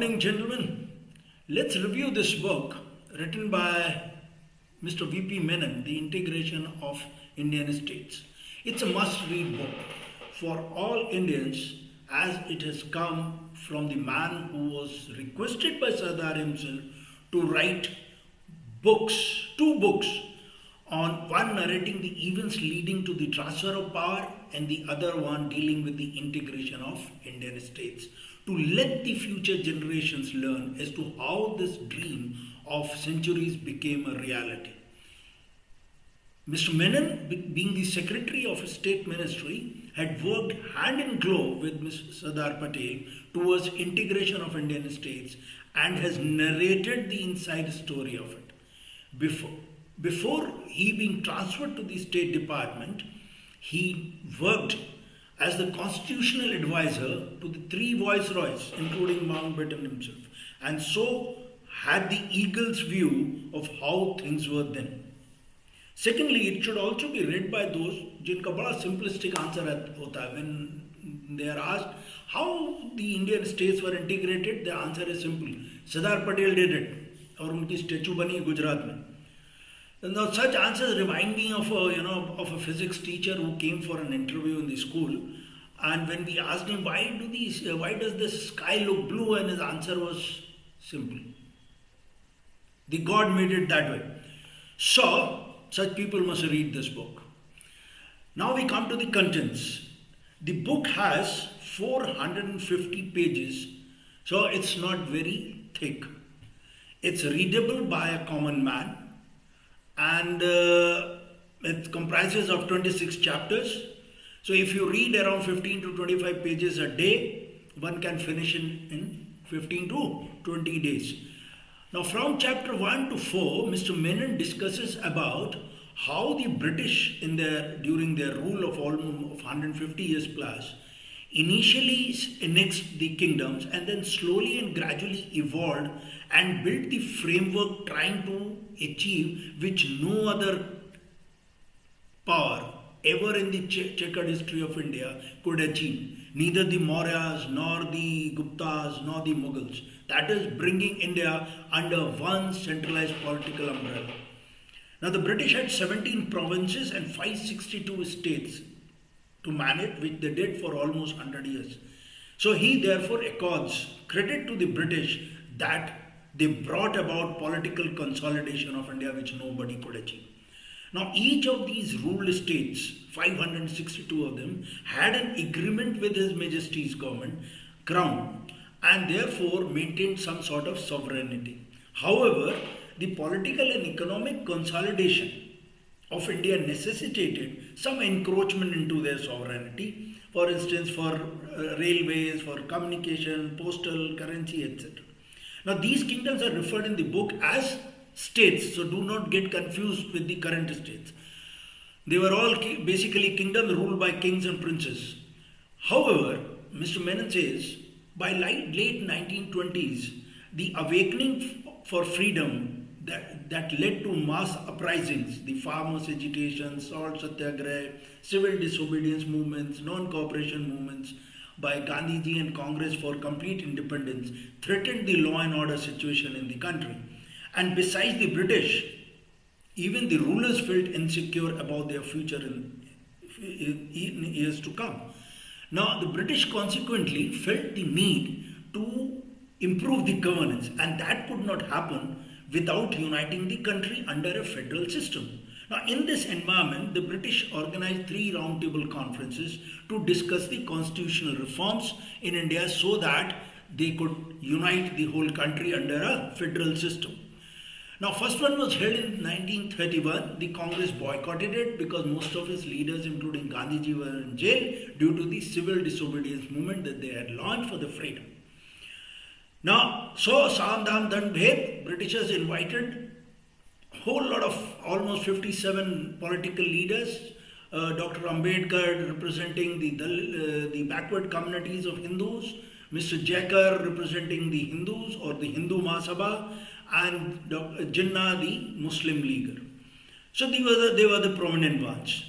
morning, gentlemen. Let's review this book written by Mr VP Menon, The Integration of Indian States. It's a must read book for all Indians as it has come from the man who was requested by Sardar himself to write two books, on one narrating the events leading to the transfer of power and the other one dealing with the integration of Indian states, to let the future generations learn as to how this dream of centuries became a reality. Mr. Menon, being the Secretary of State Ministry, had worked hand in glove with Mr. Sardar Patel towards integration of Indian states and has narrated the inside story of it. Before he being transferred to the State Department, he worked as the constitutional advisor to the three viceroys, including Mountbatten himself, and so had the eagle's view of how things were then. Secondly, it should also be read by those जिनका बड़ा simplistic answer होता है. When they are asked how the Indian states were integrated, the answer is simple. Sardar Patel did it, और उनकी statue बनी गुजरात में. Now, such answers remind me of a physics teacher who came for an interview in the school, and when we asked him why does the sky look blue, and his answer was simple. The God made it that way. So, such people must read this book. Now we come to the contents. The book has 450 pages, so it's not very thick. It's readable by a common man, and it comprises of 26 chapters. So if you read around 15 to 25 pages a day, one can finish in 15 to 20 days. Now from chapter 1 to 4, Mr. Menon discusses about how the British during their rule of almost 150 years plus initially annexed the kingdoms and then slowly and gradually evolved and built the framework trying to achieve which no other power ever in the checkered history of India could achieve. Neither the Mauryas, nor the Guptas, nor the Mughals. That is bringing India under one centralized political umbrella. Now the British had 17 provinces and 562 states to manage, which they did for almost 100 years. So he therefore accords credit to the British that they brought about political consolidation of India which nobody could achieve. Now each of these ruled states, 562 of them, had an agreement with His Majesty's government, Crown, and therefore maintained some sort of sovereignty. However, the political and economic consolidation of India necessitated some encroachment into their sovereignty, for instance for railways, for communication, postal, currency, etc. Now these kingdoms are referred in the book as states, so do not get confused with the current states. They were all basically kingdoms ruled by kings and princes. However, Mr. Menon says, by late 1920s, the awakening for freedom that led to mass uprisings, the farmers' agitation, salt satyagraha, civil disobedience movements, non-cooperation movements by Gandhiji and Congress for complete independence, threatened the law and order situation in the country. And besides the British, even the rulers felt insecure about their future in years to come. Now, the British consequently felt the need to improve the governance, and that could not happen without uniting the country under a federal system. Now, in this environment, the British organized 3 roundtable conferences to discuss the constitutional reforms in India so that they could unite the whole country under a federal system. Now, first one was held in 1931. The Congress boycotted it because most of its leaders, including Gandhiji, were in jail due to the civil disobedience movement that they had launched for the freedom. Now, so Sam Dam Dand Bhed, Britishers invited a whole lot of almost 57 political leaders, Dr. Ambedkar representing the backward communities of Hindus, Mr. Jaikar representing the Hindus or the Hindu Mahasabha, and Dr. Jinnah, the Muslim leaguer. So they were the prominent ones.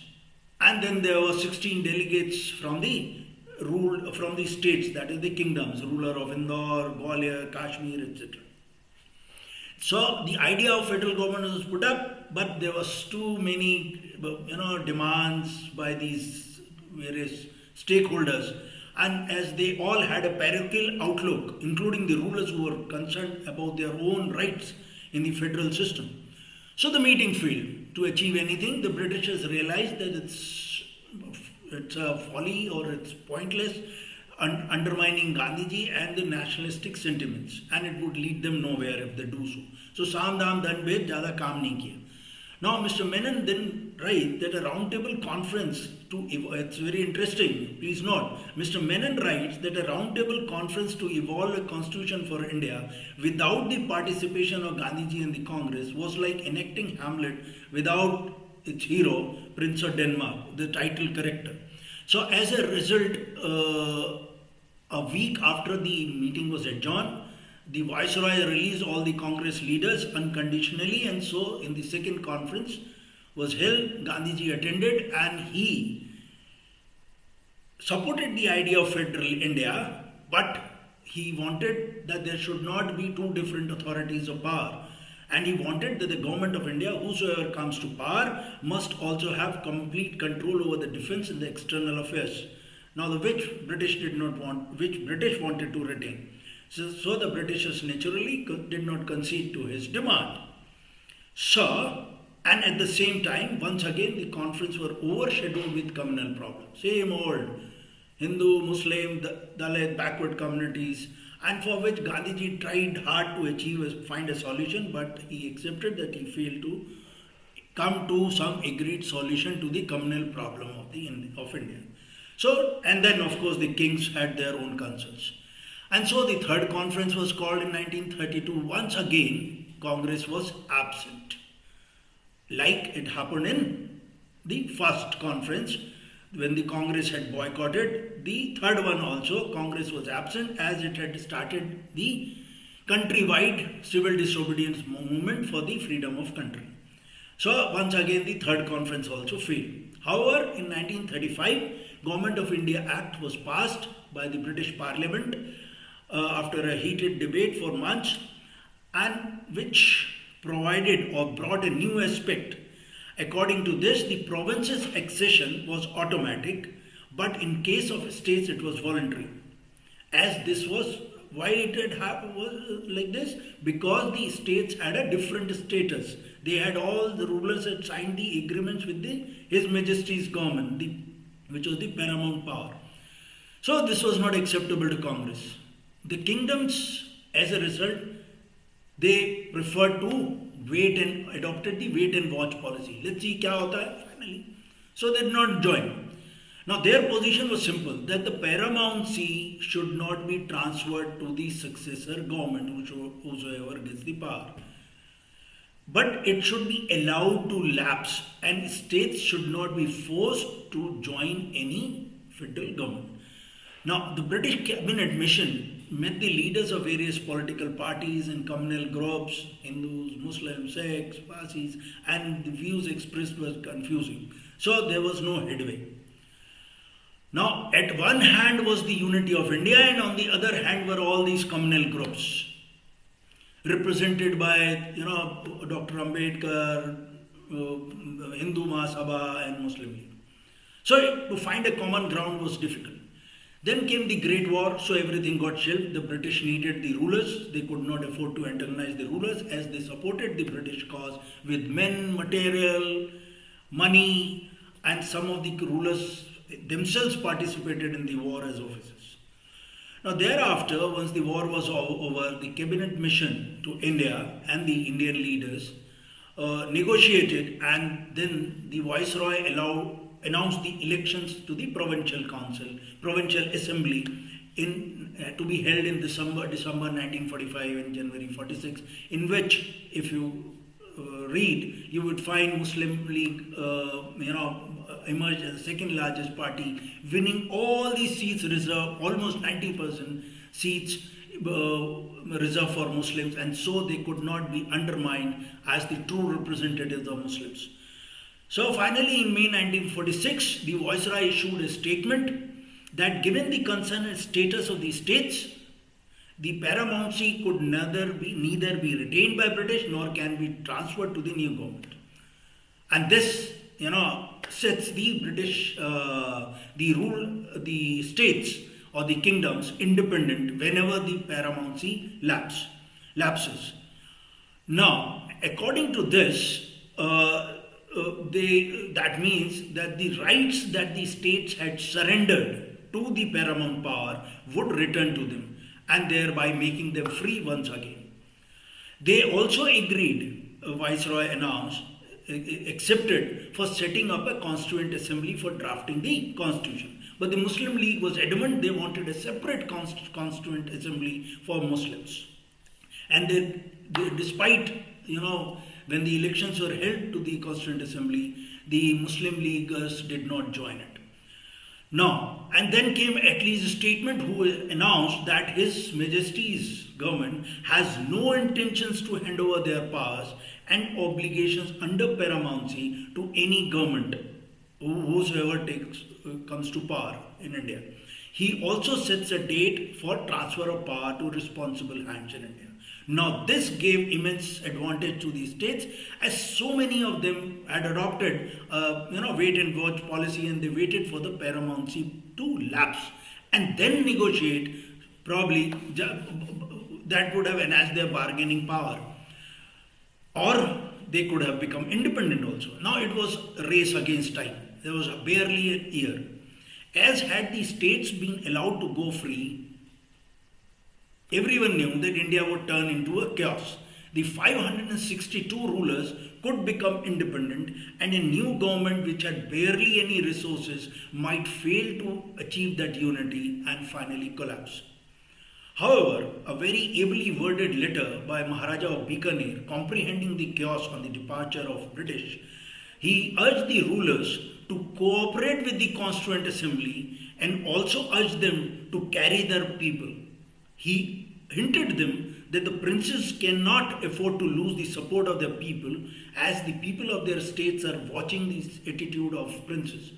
And then there were 16 delegates from the ruled from the states, that is the kingdoms, ruler of Indore, Gwalior, Kashmir, etc. So the idea of federal government was put up, but there was too many, demands by these various stakeholders, and as they all had a parochial outlook, including the rulers who were concerned about their own rights in the federal system. So the meeting failed. To achieve anything, the Britishers realized that it's a folly or it's pointless, undermining Gandhiji and the nationalistic sentiments, and it would lead them nowhere if they do so. So Sam Dam Dan Bhed ज़्यादा काम नहीं किया. Now Mr Menon then writes that a roundtable conference it's very interesting, please note, Mr Menon writes that a roundtable conference to evolve a constitution for India without the participation of Gandhiji and the Congress was like enacting Hamlet without its hero, Prince of Denmark, the title character. So as a result, a week after the meeting was adjourned, the Viceroy released all the Congress leaders unconditionally, and so in the second conference was held, Gandhiji attended, and he supported the idea of federal India, but he wanted that there should not be two different authorities of power, and he wanted that the government of India, whosoever comes to power, must also have complete control over the defense and the external affairs. Now, which British wanted to retain. So the Britishers naturally did not concede to his demand. So, and at the same time, once again, the conference were overshadowed with communal problems. Same old Hindu, Muslim, Dalit, backward communities, and for which Gandhiji tried hard to find a solution, but he accepted that he failed to come to some agreed solution to the communal problem of India. So, and then of course the kings had their own concerns. And so the third conference was called in 1932. Once again, Congress was absent, like it happened in the first conference when the Congress had boycotted. The third one also, Congress was absent as it had started the countrywide civil disobedience movement for the freedom of country. So once again the third conference also failed. However, in 1935, Government of India Act was passed by the British Parliament after a heated debate for months, and which provided or brought a new aspect. According to this, the province's accession was automatic, but in case of states it was voluntary. As this was, why it had was like this? Because the states had a different status. They had all the rulers had signed the agreements with His Majesty's government, which was the paramount power. So this was not acceptable to Congress. The kingdoms, as a result, they preferred to wait and adopted the wait and watch policy. Let's see kya hota hai finally. So they did not join. Now their position was simple, that the paramountcy should not be transferred to the successor government, whosoever gets the power. But it should be allowed to lapse, and states should not be forced to join any federal government. Now the British cabinet mission met the leaders of various political parties and communal groups, Hindus, Muslims, Sikhs, Parsis, and the views expressed were confusing. So there was no headway. Now, at one hand was the unity of India, and on the other hand were all these communal groups, represented by, Dr. Ambedkar, Hindu Mahasabha, and Muslim League. So to find a common ground was difficult. Then came the Great War, so everything got shelved. The British needed the rulers. They could not afford to antagonize the rulers, as they supported the British cause with men, material, money, and some of the rulers themselves participated in the war as officers. Now thereafter, once the war was over, the cabinet mission to India and the Indian leaders negotiated, and then the Viceroy announced the elections to the provincial assembly to be held in December 1945 and January 46, in which, if you read, you would find Muslim League, emerged as the second largest party, winning all these seats reserved, almost 90% seats reserved for Muslims, and so they could not be undermined as the true representatives of Muslims. So finally, in May 1946, the Viceroy issued a statement that given the concerned status of the states, the paramountcy could neither be retained by British nor can be transferred to the new government. And this, sets the British, the states or the kingdoms independent whenever the paramountcy lapses. Now, according to this, that means that the rights that the states had surrendered to the paramount power would return to them, and thereby making them free once again. They also agreed, Viceroy announced, accepted for setting up a constituent assembly for drafting the constitution. But the Muslim League was adamant they wanted a separate constituent assembly for Muslims. And despite, when the elections were held to the constituent assembly, the Muslim Leaguers did not join it. Now, and then came Attlee's statement, who announced that His Majesty's government has no intentions to hand over their powers and obligations under paramountcy to any government, whosoever comes to power in India. He also sets a date for transfer of power to responsible hands in India. Now, this gave immense advantage to the states, as so many of them had adopted, wait and watch policy, and they waited for the paramountcy to lapse and then negotiate. Probably that would have enhanced their bargaining power, or they could have become independent also. Now it was a race against time. There was barely a year. As had the states been allowed to go free, everyone knew that India would turn into a chaos. The 562 rulers could become independent, and a new government which had barely any resources might fail to achieve that unity and finally collapse. However, a very ably worded letter by Maharaja of Bikaner, comprehending the chaos on the departure of British, he urged the rulers to cooperate with the Constituent Assembly and also urged them to carry their people. He hinted them that the princes cannot afford to lose the support of their people, as the people of their states are watching the attitude of princes.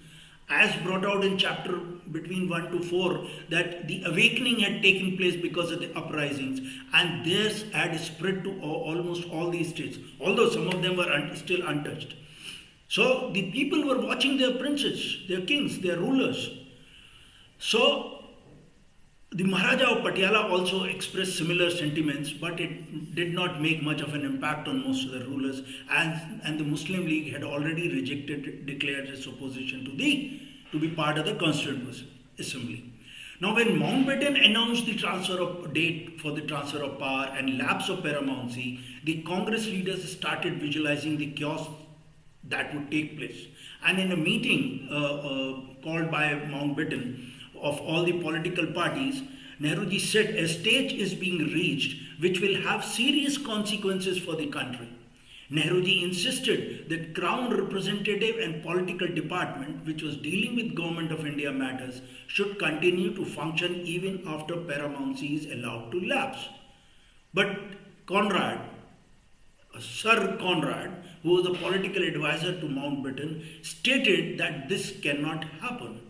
As brought out in chapter between 1 to 4, that the awakening had taken place because of the uprisings, and this had spread to almost all these states, although some of them were still untouched. So the people were watching their princes, their kings, their rulers. So the Maharaja of Patiala also expressed similar sentiments, but it did not make much of an impact on most of the rulers, and the Muslim League had already declared its opposition to be part of the Constituent Assembly. Now, when Mountbatten announced the date for the transfer of power and lapse of paramountcy, the Congress leaders started visualizing the chaos that would take place. And in a meeting called by Mountbatten of all the political parties, Nehruji said a stage is being reached which will have serious consequences for the country. Nehruji insisted that Crown Representative and Political Department, which was dealing with Government of India matters, should continue to function even after paramountcy is allowed to lapse. But Sir Conrad, who was the political advisor to Mountbatten, stated that this cannot happen.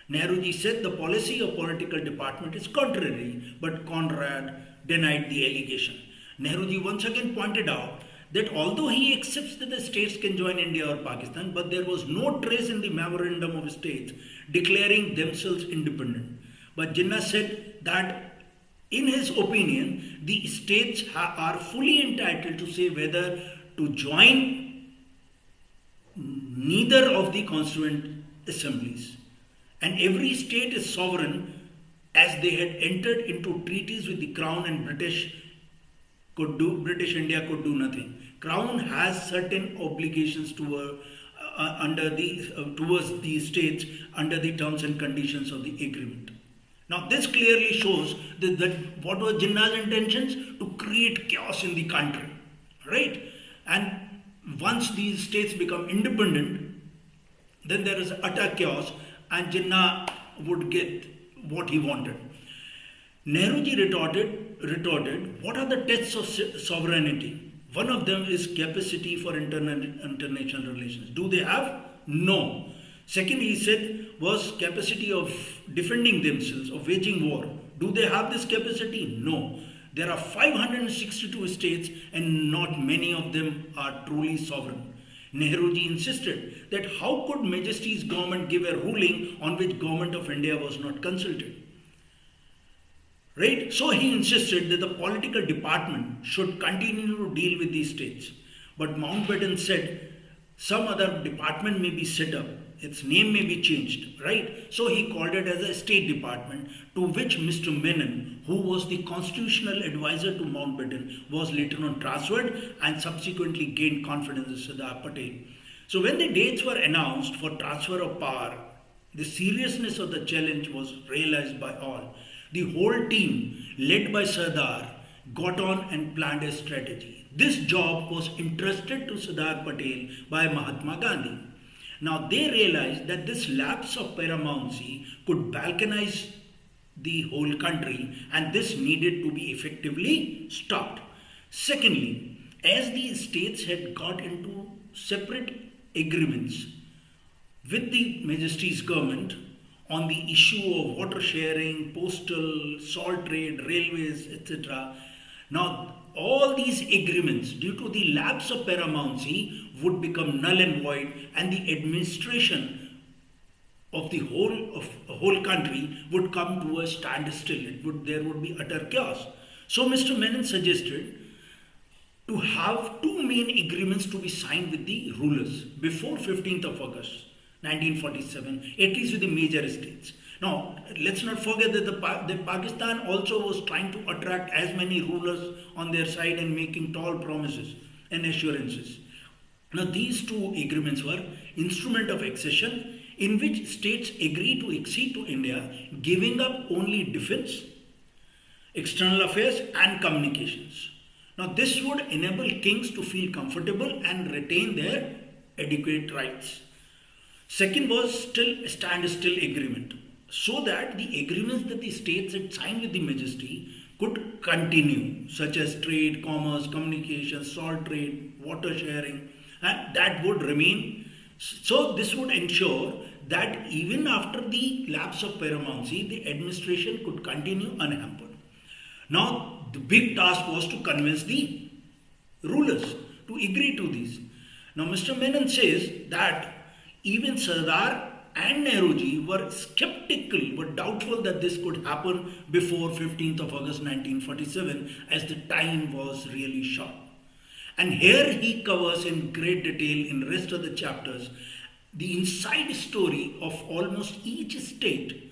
Nehruji said the policy of political department is contrary, but Conrad denied the allegation. Nehruji once again pointed out that although he accepts that the states can join India or Pakistan, but there was no trace in the memorandum of states declaring themselves independent. But Jinnah said that in his opinion, the states are fully entitled to say whether to join neither of the constituent assemblies. And every state is sovereign, as they had entered into treaties with the Crown, and British India could do nothing. Crown has certain obligations towards the states under the terms and conditions of the agreement. Now, this clearly shows that what were Jinnah's intentions? To create chaos in the country, right? And once these states become independent, then there is utter chaos, and Jinnah would get what he wanted. Nehruji retorted, what are the tests of sovereignty? One of them is capacity for international relations. Do they have? No. Second, he said, was capacity of defending themselves, of waging war. Do they have this capacity? No. There are 562 states and not many of them are truly sovereign. Nehruji insisted that how could Majesty's government give a ruling on which Government of India was not consulted? Right? So he insisted that the political department should continue to deal with these states. But Mountbatten said some other department may be set up, its name may be changed, right? So he called it as a State Department, to which Mr. Menon, who was the constitutional advisor to Mountbatten, was later on transferred and subsequently gained confidence in Sardar Patel. So when the dates were announced for transfer of power, the seriousness of the challenge was realized by all. The whole team, led by Sardar, got on and planned a strategy. This job was entrusted to Sardar Patel by Mahatma Gandhi. Now they realized that this lapse of paramountcy could balkanize the whole country and this needed to be effectively stopped. Secondly, as the states had got into separate agreements with the Majesty's government on the issue of water sharing, postal, salt trade, railways, etc. Now, all these agreements, due to the lapse of paramountcy, would become null and void, and the administration of the whole country would come to a standstill. There would be utter chaos. So, Mr. Menon suggested to have two main agreements to be signed with the rulers before 15th of August. 1947, at least with the major states. Now, let's not forget that the Pakistan also was trying to attract as many rulers on their side and making tall promises and assurances. Now, these two agreements were instrument of accession, in which states agreed to accede to India, giving up only defense, external affairs and communications. Now, this would enable kings to feel comfortable and retain their adequate rights. Second was still a standstill agreement, so that the agreements that the states had signed with the Majesty could continue, such as trade, commerce, communication, salt trade, water sharing, and that would remain. So this would ensure that even after the lapse of paramountcy, the administration could continue unhampered. Now, the big task was to convince the rulers to agree to this. Now, Mr. Menon says that even Sardar and Nehruji were skeptical, were doubtful that this could happen before 15th of August 1947, as the time was really short. And here he covers in great detail in the rest of the chapters the inside story of almost each state,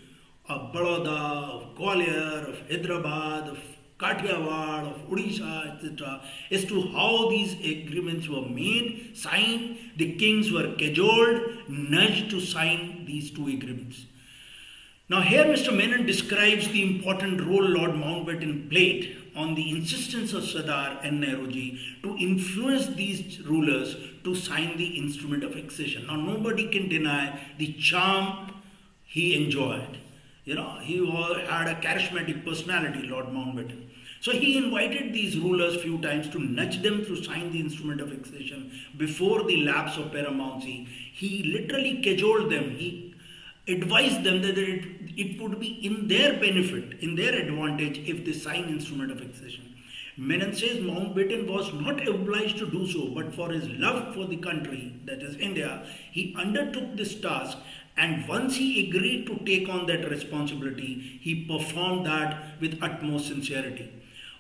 of Baroda, of Gwalior, of Hyderabad, of Kathiawar, of Odisha, etc., as to how these agreements were made, signed, the kings were cajoled, nudged to sign these two agreements. Now here Mr. Menon describes the important role Lord Mountbatten played on the insistence of Sardar and Nehruji to influence these rulers to sign the instrument of accession. Now nobody can deny the charm he enjoyed. He had a charismatic personality, Lord Mountbatten. So he invited these rulers few times to nudge them to sign the instrument of accession before the lapse of paramountcy. He literally cajoled them. He advised them that it would be in their benefit, in their advantage, if they sign instrument of accession. Menon says Mountbatten was not obliged to do so, but for his love for the country, that is India, he undertook this task. And once he agreed to take on that responsibility, he performed that with utmost sincerity.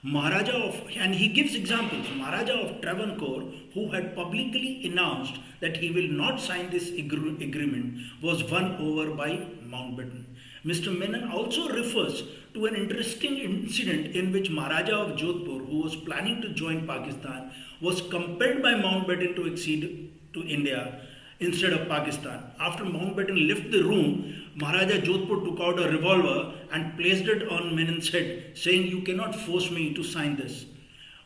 And he gives examples. Maharaja of Travancore, who had publicly announced that he will not sign this agreement, was won over by Mountbatten. Mr. Menon also refers to an interesting incident in which Maharaja of Jodhpur, who was planning to join Pakistan, was compelled by Mountbatten to accede to India instead of Pakistan. After Mountbatten left the room, Maharaja Jodhpur took out a revolver and placed it on Menon's head, saying, "You cannot force me to sign this."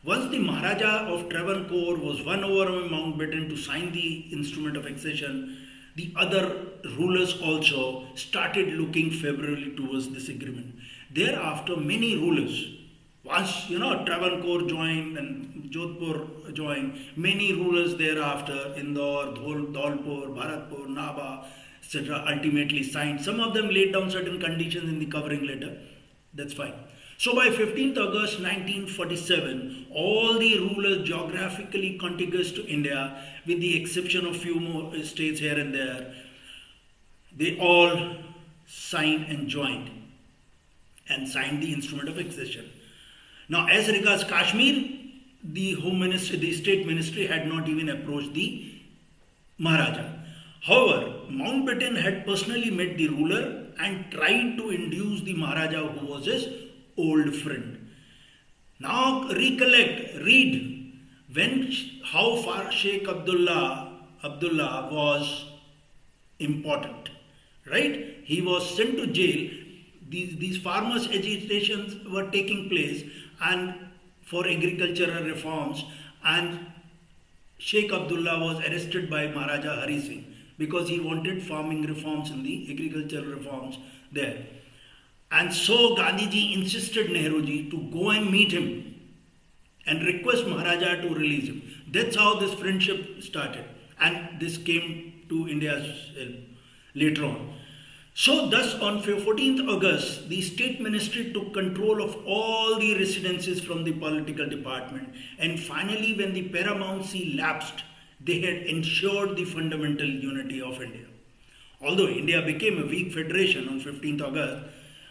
Once the Maharaja of Travancore was won over by Mountbatten to sign the instrument of accession, the other rulers also started looking favorably towards this agreement. Thereafter, many rulers, once Travancore joined and Jodhpur joined, many rulers thereafter, Indore, Dholpur, Bharatpur, Naba, etc., ultimately signed. Some of them laid down certain conditions in the covering letter. That's fine. So by 15th August 1947, all the rulers geographically contiguous to India, with the exception of few more states here and there, they all signed and joined and signed the instrument of accession. Now, as regards Kashmir, the Home Ministry, the State Ministry had not even approached the Maharaja. However, Mountbatten had personally met the ruler and tried to induce the Maharaja, who was his old friend. Now read how far Sheikh Abdullah was important, right? He was sent to jail. These farmers' agitations were taking place and for agricultural reforms, and Sheikh Abdullah was arrested by Maharaja Hari Singh because he wanted farming reforms in the agricultural reforms there. And so Gandhiji insisted Nehruji to go and meet him and request Maharaja to release him. That's how this friendship started, and this came to India's help later on. So thus on 14th August, the State Ministry took control of all the residences from the political department, and finally when the paramountcy lapsed, they had ensured the fundamental unity of India. Although India became a weak federation on 15th August,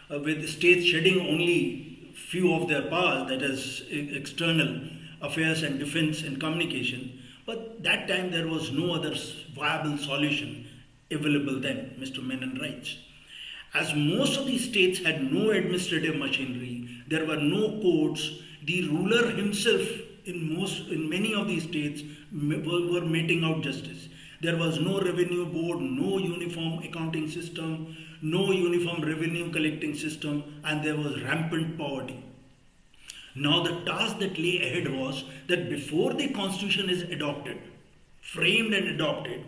with states shedding only few of their powers, that is external affairs and defense and communication, but that time there was no other viable solution available then, Mr. Menon writes. As most of the states had no administrative machinery, there were no courts, the ruler himself in many of these states were meting out justice. There was no revenue board, no uniform accounting system, no uniform revenue collecting system, and there was rampant poverty. Now the task that lay ahead was that before the constitution is adopted, framed and adopted,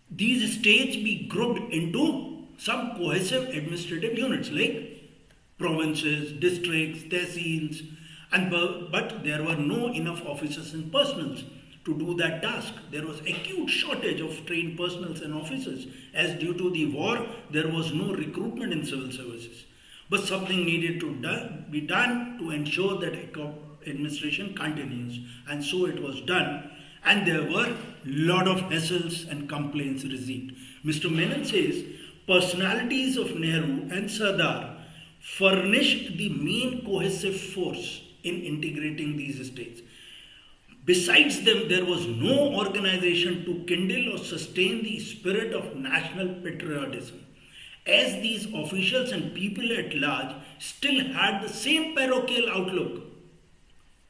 these states be grouped into some cohesive administrative units like provinces, districts, tehsils, but there were no enough officers and personals to do that task. There was acute shortage of trained personals and officers, as due to the war there was no recruitment in civil services. But something needed to be done to ensure that administration continues, and so it was done, and there were lot of hassles and complaints received. Mr. Menon says personalities of Nehru and Sardar furnished the main cohesive force in integrating these states. Besides them, there was no organization to kindle or sustain the spirit of national patriotism, as these officials and people at large still had the same parochial outlook,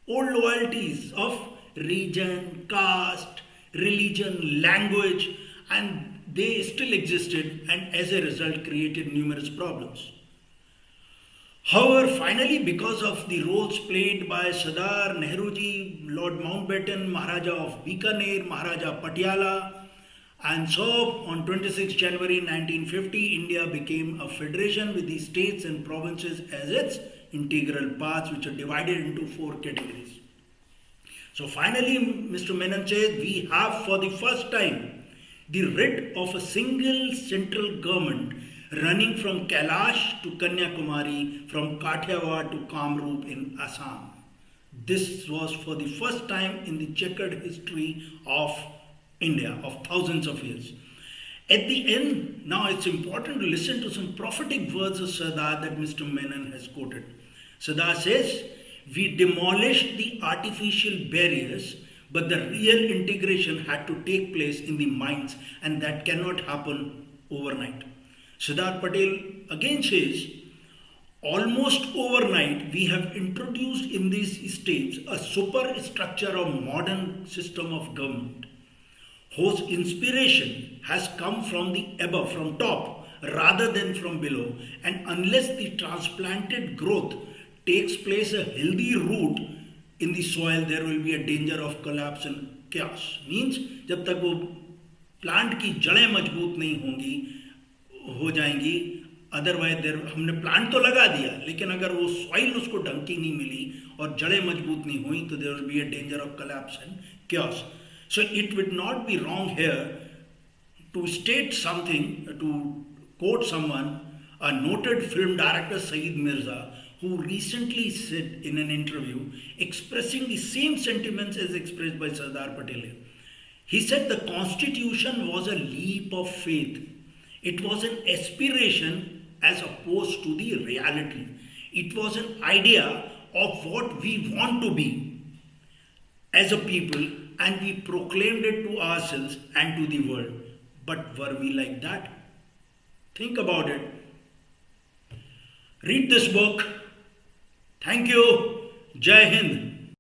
old loyalties of region, caste, religion, language, and they still existed, and as a result created numerous problems. However, finally, because of the roles played by Sardar, Nehruji, Lord Mountbatten, Maharaja of Bikaner, Maharaja Patiala, and so on 26 January 1950, India became a federation with the states and provinces as its integral parts, which are divided into 4 categories. So finally, Mr. Menon says, we have for the first time the writ of a single central government running from Kailash to Kanyakumari, from Kathiawar to Kamrup in Assam. This was for the first time in the checkered history of India, of thousands of years. At the end, now it's important to listen to some prophetic words of Sardar that Mr. Menon has quoted. Sardar says, we demolished the artificial barriers, but the real integration had to take place in the minds, and that cannot happen overnight. Sardar Patel again says, almost overnight we have introduced in these states a superstructure of modern system of government, whose inspiration has come from the above, from top, rather than from below, and unless the transplanted growth takes place a healthy root in the soil, there will be a danger of collapse and chaos. Means, जब तक वो plant की जड़ें मजबूत नहीं होंगी, हो जाएंगी, अदरवाइज हमने प्लांट तो लगा दिया, लेकिन अगर वो सॉइल उसको ढंग की नहीं मिली और जड़ें मजबूत नहीं हुई, तो there will be a danger of collapse and chaos. So it would not be wrong here To state something, to quote someone, a noted film director Saeed Mirza, who recently said in an interview expressing the same sentiments as expressed by Sardar Patel. He said the constitution was a leap of faith. It was an aspiration as opposed to the reality. It was an idea of what we want to be as a people, and we proclaimed it to ourselves and to the world. But were we like that? Think about it. Read this book. Thank you. Jai Hind.